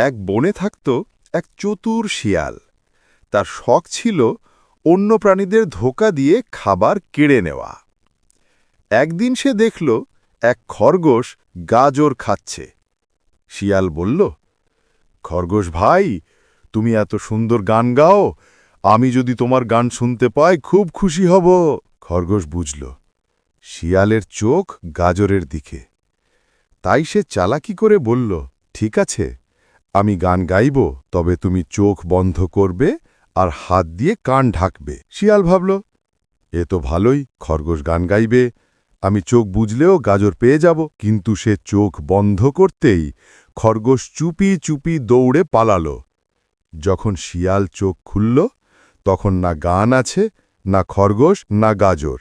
এক বনে থাকত এক চতুর শিয়াল। তার শখ ছিল অন্য প্রাণীদের ধোঁকা দিয়ে খাবার কেড়ে নেওয়া। একদিন সে দেখল এক খরগোশ গাজর খাচ্ছে। শিয়াল বলল, খরগোশ ভাই, তুমি এত সুন্দর গান গাও, আমি যদি তোমার গান শুনতে পাই খুব খুশি হব। খরগোশ বুঝল শিয়ালের চোখ গাজরের দিকে। তাই সে চালাকি করে বলল, ঠিক আছে, আমি গান গাইব, তবে তুমি চোখ বন্ধ করবে আর হাত দিয়ে কান ঢাকবে। শিয়াল ভাবল, এ তো ভালোই, খরগোশ গান গাইবে, আমি চোখ বুঝলেও গাজর পেয়ে যাব। কিন্তু সে চোখ বন্ধ করতেই খরগোশ চুপি চুপি দৌড়ে পালাল। যখন শিয়াল চোখ খুলল, তখন না গান আছে, না খরগোশ, না গাজর।